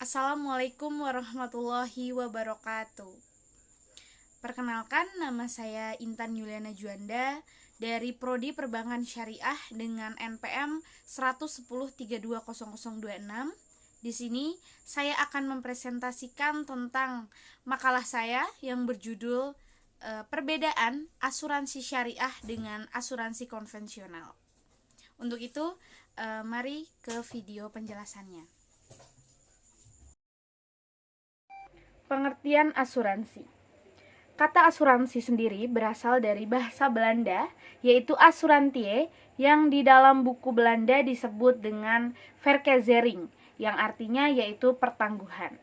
Assalamualaikum warahmatullahi wabarakatuh. Perkenalkan, nama saya Intan Yuliana Juanda dari Prodi Perbankan Syariah dengan NPM 110320026. Di sini saya akan mempresentasikan tentang makalah saya yang berjudul Perbedaan Asuransi Syariah dengan Asuransi Konvensional. Untuk itu, mari ke video penjelasannya. Pengertian asuransi. Kata asuransi sendiri berasal dari bahasa Belanda, yaitu assurantie, yang di dalam buku Belanda disebut dengan verzekering, yang artinya yaitu pertanggungan.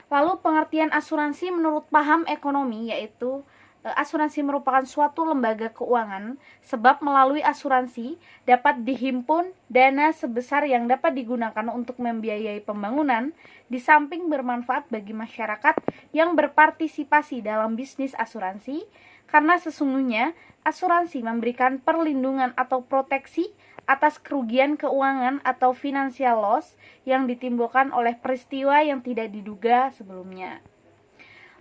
Lalu pengertian asuransi menurut paham ekonomi yaitu asuransi merupakan suatu lembaga keuangan, sebab melalui asuransi dapat dihimpun dana sebesar yang dapat digunakan untuk membiayai pembangunan, di samping bermanfaat bagi masyarakat yang berpartisipasi dalam bisnis asuransi, karena sesungguhnya asuransi memberikan perlindungan atau proteksi atas kerugian keuangan atau financial loss yang ditimbulkan oleh peristiwa yang tidak diduga sebelumnya.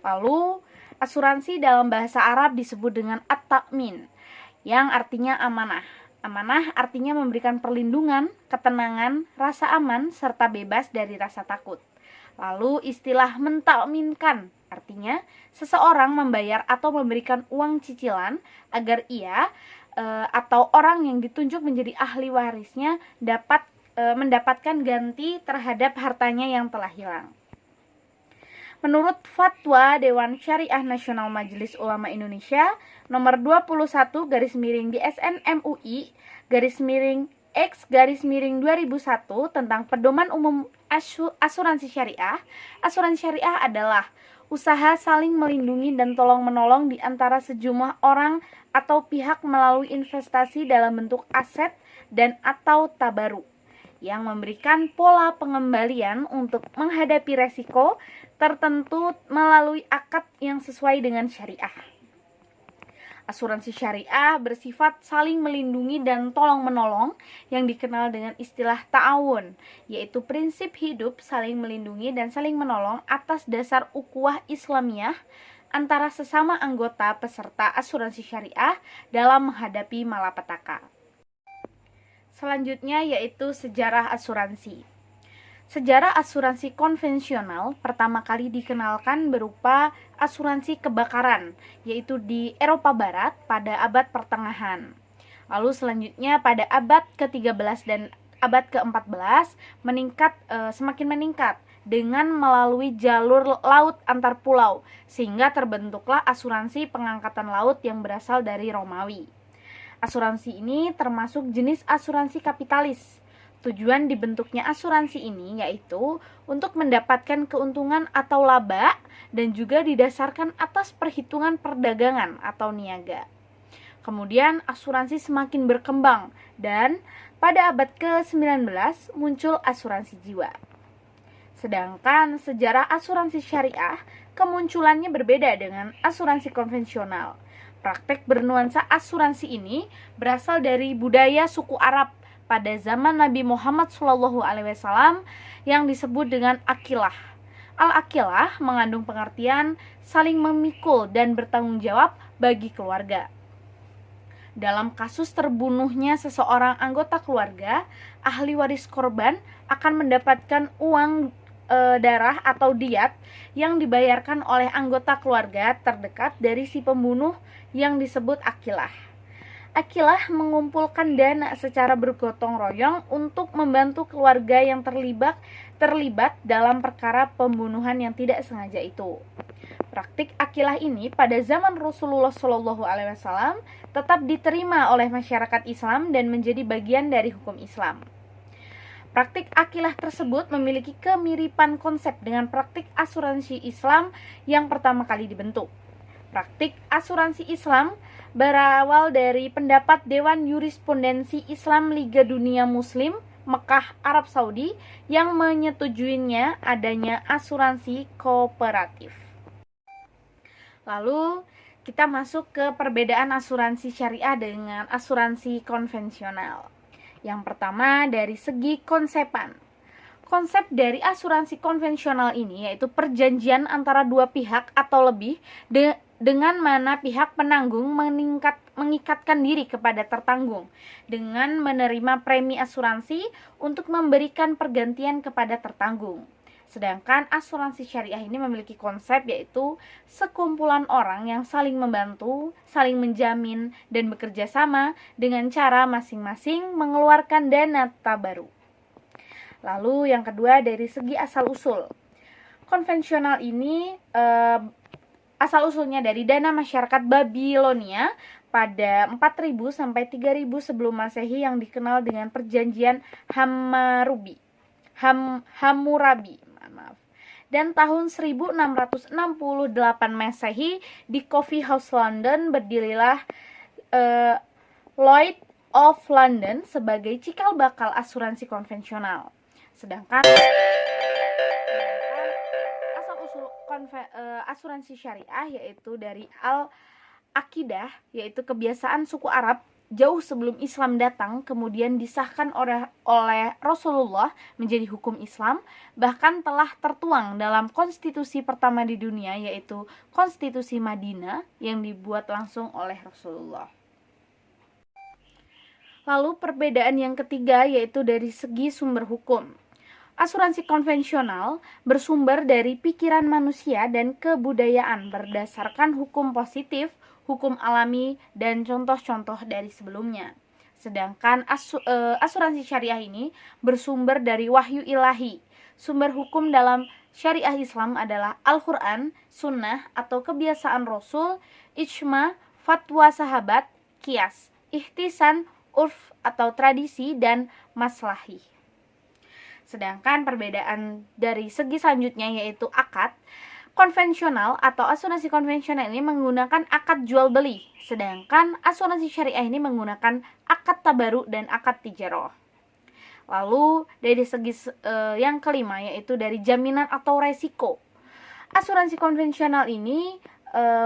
Lalu, asuransi dalam bahasa Arab disebut dengan at-ta'min, yang artinya amanah. Amanah artinya memberikan perlindungan, ketenangan, rasa aman, serta bebas dari rasa takut. Lalu istilah mentakminkan artinya seseorang membayar atau memberikan uang cicilan agar ia atau orang yang ditunjuk menjadi ahli warisnya dapat mendapatkan ganti terhadap hartanya yang telah hilang. Menurut Fatwa Dewan Syariah Nasional Majelis Ulama Indonesia nomor 21 DSN MUI X/2001 tentang pedoman umum asuransi syariah adalah usaha saling melindungi dan tolong-menolong di antara sejumlah orang atau pihak melalui investasi dalam bentuk aset dan atau tabaruk yang memberikan pola pengembalian untuk menghadapi resiko tertentu melalui akad yang sesuai dengan syariah. Asuransi syariah bersifat saling melindungi dan tolong-menolong yang dikenal dengan istilah ta'awun, yaitu prinsip hidup saling melindungi dan saling menolong atas dasar ukhuwah Islamiyah antara sesama anggota peserta asuransi syariah dalam menghadapi malapetaka. Selanjutnya yaitu sejarah asuransi. Sejarah asuransi konvensional pertama kali dikenalkan berupa asuransi kebakaran, yaitu di Eropa Barat pada abad pertengahan. Lalu selanjutnya pada abad ke-13 dan abad ke-14 semakin meningkat dengan melalui jalur laut antar pulau, sehingga terbentuklah asuransi pengangkatan laut yang berasal dari Romawi. Asuransi ini termasuk jenis asuransi kapitalis. Tujuan dibentuknya asuransi ini yaitu untuk mendapatkan keuntungan atau laba dan juga didasarkan atas perhitungan perdagangan atau niaga. Kemudian asuransi semakin berkembang dan pada abad ke-19 muncul asuransi jiwa. Sedangkan sejarah asuransi syariah kemunculannya berbeda dengan asuransi konvensional. Praktek bernuansa asuransi ini berasal dari budaya suku Arab pada zaman Nabi Muhammad SAW yang disebut dengan akilah. Al-akilah mengandung pengertian saling memikul dan bertanggung jawab bagi keluarga. Dalam kasus terbunuhnya seseorang anggota keluarga, ahli waris korban akan mendapatkan uang darah atau diat yang dibayarkan oleh anggota keluarga terdekat dari si pembunuh yang disebut akilah. Akilah mengumpulkan dana secara bergotong royong untuk membantu keluarga yang terlibat dalam perkara pembunuhan yang tidak sengaja itu. Praktik akilah ini pada zaman Rasulullah SAW tetap diterima oleh masyarakat Islam dan menjadi bagian dari hukum Islam. Praktik akilah tersebut memiliki kemiripan konsep dengan praktik asuransi Islam yang pertama kali dibentuk. Praktik asuransi Islam berawal dari pendapat Dewan Jurisprudensi Islam Liga Dunia Muslim Mekah, Arab Saudi yang menyetujuinya adanya asuransi kooperatif. Lalu kita masuk ke perbedaan asuransi syariah dengan asuransi konvensional. Yang pertama dari segi konsepan. Konsep dari asuransi konvensional ini yaitu perjanjian antara dua pihak atau lebih dengan mana pihak penanggung mengikatkan diri kepada tertanggung dengan menerima premi asuransi untuk memberikan pergantian kepada tertanggung. Sedangkan asuransi syariah ini memiliki konsep yaitu sekumpulan orang yang saling membantu, saling menjamin, dan bekerja sama dengan cara masing-masing mengeluarkan dana tabaruk. Lalu yang kedua dari segi asal-usul. Konvensional ini asal-usulnya dari dana masyarakat Babilonia pada 4000 sampai 3000 sebelum Masehi yang dikenal dengan perjanjian Hammurabi. Dan tahun 1668 Masehi di Coffee House London berdirilah Lloyd of London sebagai cikal bakal asuransi konvensional. Sedangkan asal-usul asuransi syariah yaitu dari Al-Aqidah, yaitu kebiasaan suku Arab jauh sebelum Islam datang, kemudian disahkan oleh Rasulullah menjadi hukum Islam, bahkan telah tertuang dalam konstitusi pertama di dunia, yaitu Konstitusi Madinah yang dibuat langsung oleh Rasulullah. Lalu perbedaan yang ketiga yaitu dari segi sumber hukum. Asuransi konvensional bersumber dari pikiran manusia dan kebudayaan berdasarkan hukum positif, hukum alami, dan contoh-contoh dari sebelumnya. Sedangkan asuransi syariah ini bersumber dari wahyu ilahi. Sumber hukum dalam syariah Islam adalah Al-Quran, Sunnah atau kebiasaan Rasul, ijma, fatwa sahabat, qiyas, ihtisan, urf atau tradisi, dan maslahi. Sedangkan perbedaan dari segi selanjutnya yaitu akad. Konvensional atau asuransi konvensional ini menggunakan akad jual beli, sedangkan asuransi syariah ini menggunakan akad tabaruk dan akad tijarah. Lalu dari segi yang kelima yaitu dari jaminan atau resiko. Asuransi konvensional ini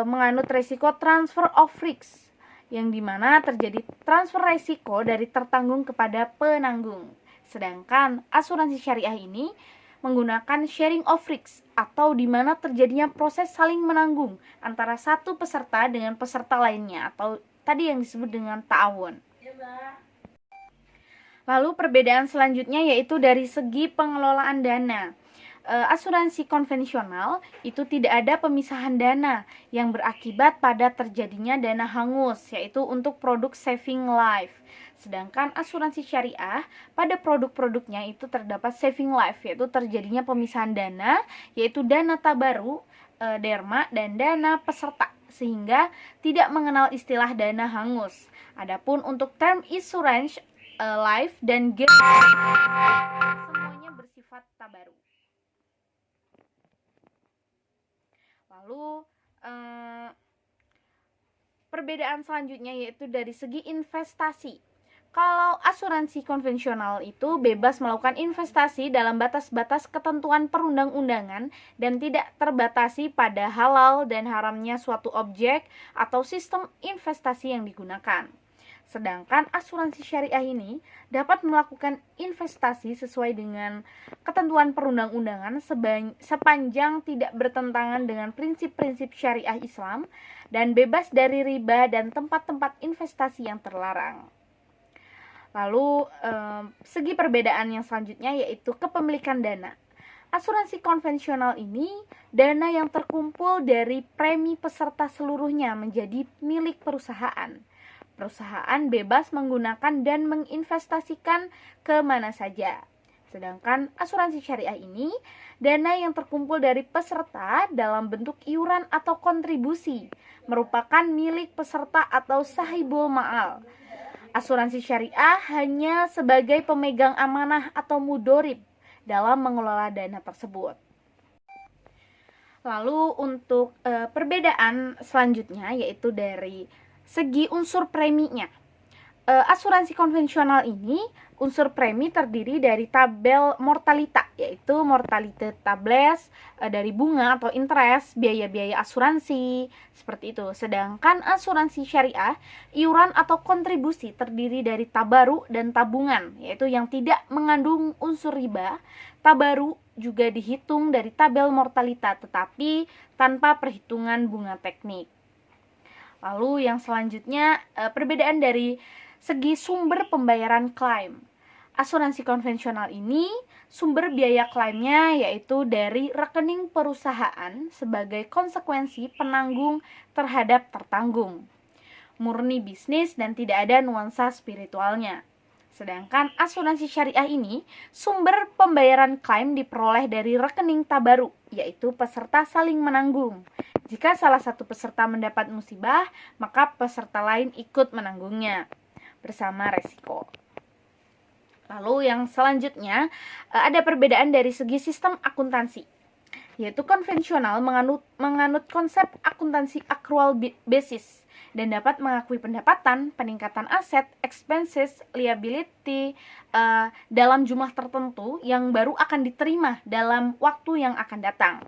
menganut resiko transfer of risk, yang dimana terjadi transfer resiko dari tertanggung kepada penanggung. Sedangkan asuransi syariah ini menggunakan sharing of risk atau di mana terjadinya proses saling menanggung antara satu peserta dengan peserta lainnya atau tadi yang disebut dengan ta'awun. Lalu perbedaan selanjutnya yaitu dari segi pengelolaan dana. Asuransi konvensional itu tidak ada pemisahan dana yang berakibat pada terjadinya dana hangus, yaitu untuk produk saving life. Sedangkan asuransi syariah pada produk-produknya itu terdapat saving life, yaitu terjadinya pemisahan dana, yaitu dana tabaruk, derma, dan dana peserta, sehingga tidak mengenal istilah dana hangus. Adapun untuk term insurance, life, dan semuanya bersifat tabaruk. Lalu perbedaan selanjutnya yaitu dari segi investasi. Kalau asuransi konvensional itu bebas melakukan investasi dalam batas-batas ketentuan perundang-undangan dan tidak terbatasi pada halal dan haramnya suatu objek atau sistem investasi yang digunakan. Sedangkan asuransi syariah ini dapat melakukan investasi sesuai dengan ketentuan perundang-undangan sepanjang tidak bertentangan dengan prinsip-prinsip syariah Islam dan bebas dari riba dan tempat-tempat investasi yang terlarang. Lalu segi perbedaan yang selanjutnya yaitu kepemilikan dana. Asuransi konvensional ini dana yang terkumpul dari premi peserta seluruhnya menjadi milik perusahaan. Perusahaan bebas menggunakan dan menginvestasikan ke mana saja. Sedangkan asuransi syariah ini dana yang terkumpul dari peserta dalam bentuk iuran atau kontribusi merupakan milik peserta atau sahibul ma'al. Asuransi syariah hanya sebagai pemegang amanah atau mudorib dalam mengelola dana tersebut. Lalu untuk perbedaan selanjutnya yaitu dari segi unsur preminya. asuransi konvensional ini unsur premi terdiri dari tabel mortalita, yaitu mortality tables, dari bunga atau interest, biaya-biaya asuransi, seperti itu. Sedangkan asuransi syariah, iuran atau kontribusi terdiri dari tabaru dan tabungan, yaitu yang tidak mengandung unsur riba. Tabaru juga dihitung dari tabel mortalita, tetapi tanpa perhitungan bunga teknik. Lalu yang selanjutnya, perbedaan dari segi sumber pembayaran klaim. Asuransi konvensional ini sumber biaya klaimnya yaitu dari rekening perusahaan sebagai konsekuensi penanggung terhadap tertanggung. Murni bisnis dan tidak ada nuansa spiritualnya. Sedangkan asuransi syariah ini sumber pembayaran klaim diperoleh dari rekening tabaru, yaitu peserta saling menanggung. Jika salah satu peserta mendapat musibah, maka peserta lain ikut menanggungnya bersama resiko. Lalu yang selanjutnya, ada perbedaan dari segi sistem akuntansi, yaitu konvensional menganut konsep akuntansi accrual basis dan dapat mengakui pendapatan, peningkatan aset, expenses, liability dalam jumlah tertentu yang baru akan diterima dalam waktu yang akan datang.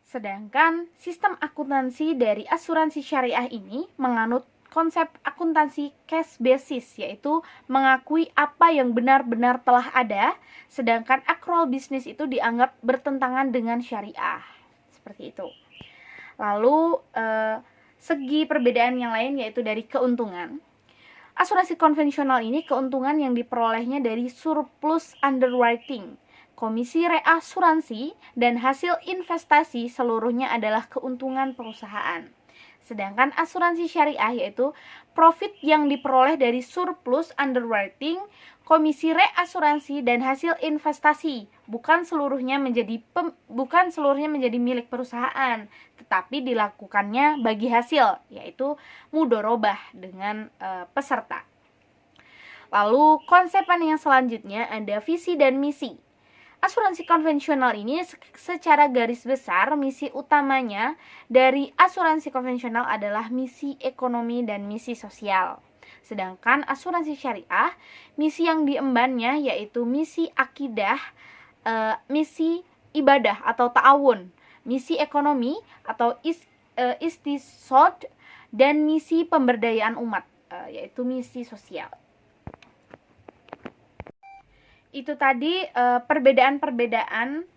Sedangkan sistem akuntansi dari asuransi syariah ini menganut konsep akuntansi cash basis, yaitu mengakui apa yang benar-benar telah ada, sedangkan accrual business itu dianggap bertentangan dengan syariah. Seperti itu. Lalu segi perbedaan yang lain yaitu dari keuntungan. Asuransi konvensional ini keuntungan yang diperolehnya dari surplus underwriting, komisi reasuransi, dan hasil investasi seluruhnya adalah keuntungan perusahaan. Sedangkan asuransi syariah yaitu profit yang diperoleh dari surplus underwriting, komisi reasuransi, dan hasil investasi. Bukan seluruhnya menjadi milik perusahaan, tetapi dilakukannya bagi hasil, yaitu mudorobah dengan peserta. Lalu konsepan yang selanjutnya ada visi dan misi. Asuransi konvensional ini secara garis besar misi utamanya dari asuransi konvensional adalah misi ekonomi dan misi sosial. Sedangkan asuransi syariah, misi yang diembannya yaitu misi akidah, misi ibadah atau ta'awun, misi ekonomi atau istisod, dan misi pemberdayaan umat, yaitu misi sosial. Itu tadi perbedaan-perbedaan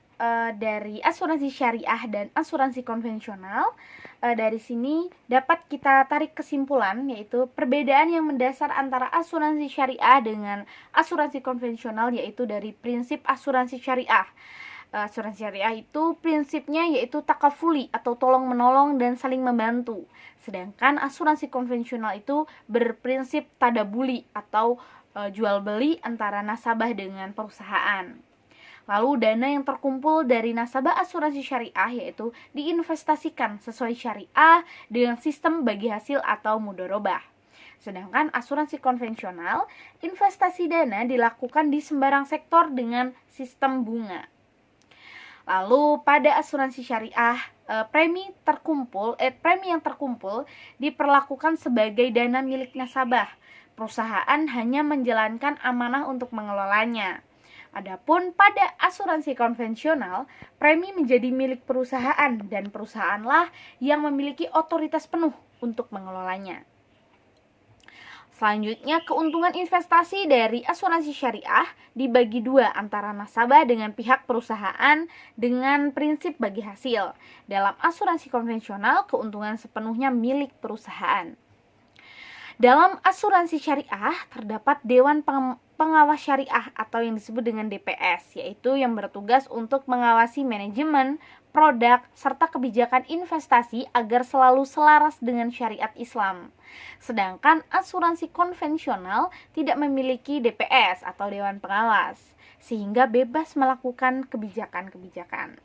dari asuransi syariah dan asuransi konvensional. Dari sini dapat kita tarik kesimpulan, yaitu perbedaan yang mendasar antara asuransi syariah dengan asuransi konvensional yaitu dari prinsip asuransi syariah. Asuransi syariah itu prinsipnya yaitu takafuli atau tolong menolong dan saling membantu. Sedangkan asuransi konvensional itu berprinsip tadabuli atau jual beli antara nasabah dengan perusahaan. Lalu dana yang terkumpul dari nasabah asuransi syariah yaitu diinvestasikan sesuai syariah dengan sistem bagi hasil atau mudorobah. Sedangkan asuransi konvensional, investasi dana dilakukan di sembarang sektor dengan sistem bunga. Lalu pada asuransi syariah, premi yang terkumpul diperlakukan sebagai dana milik nasabah. Perusahaan hanya menjalankan amanah untuk mengelolanya. Adapun pada asuransi konvensional, premi menjadi milik perusahaan dan perusahaanlah yang memiliki otoritas penuh untuk mengelolanya. Selanjutnya, keuntungan investasi dari asuransi syariah dibagi dua antara nasabah dengan pihak perusahaan dengan prinsip bagi hasil. Dalam asuransi konvensional, keuntungan sepenuhnya milik perusahaan. Dalam asuransi syariah terdapat Dewan Pengawas Syariah atau yang disebut dengan DPS, yaitu yang bertugas untuk mengawasi manajemen, produk, serta kebijakan investasi agar selalu selaras dengan syariat Islam. Sedangkan asuransi konvensional tidak memiliki DPS atau Dewan Pengawas, sehingga bebas melakukan kebijakan-kebijakan.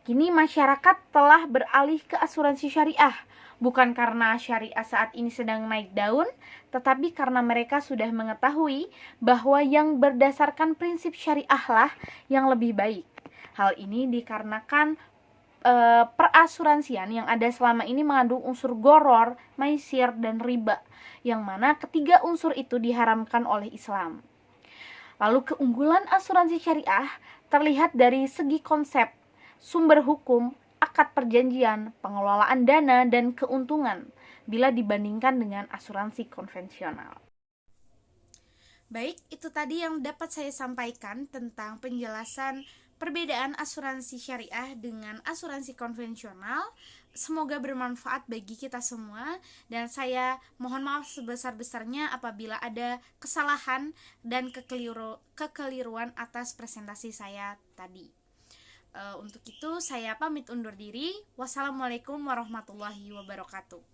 Kini masyarakat telah beralih ke asuransi syariah, bukan karena syariah saat ini sedang naik daun, tetapi karena mereka sudah mengetahui bahwa yang berdasarkan prinsip syariah lah yang lebih baik. Hal ini dikarenakan perasuransian yang ada selama ini mengandung unsur goror, maisir, dan riba, yang mana ketiga unsur itu diharamkan oleh Islam. Lalu keunggulan asuransi syariah terlihat dari segi konsep, sumber hukum, akad perjanjian, pengelolaan dana, dan keuntungan bila dibandingkan dengan asuransi konvensional. Baik, itu tadi yang dapat saya sampaikan tentang penjelasan perbedaan asuransi syariah dengan asuransi konvensional. Semoga bermanfaat bagi kita semua, dan saya mohon maaf sebesar-besarnya apabila ada kesalahan dan kekeliruan atas presentasi saya tadi. Untuk itu saya pamit undur diri. Wassalamualaikum warahmatullahi wabarakatuh.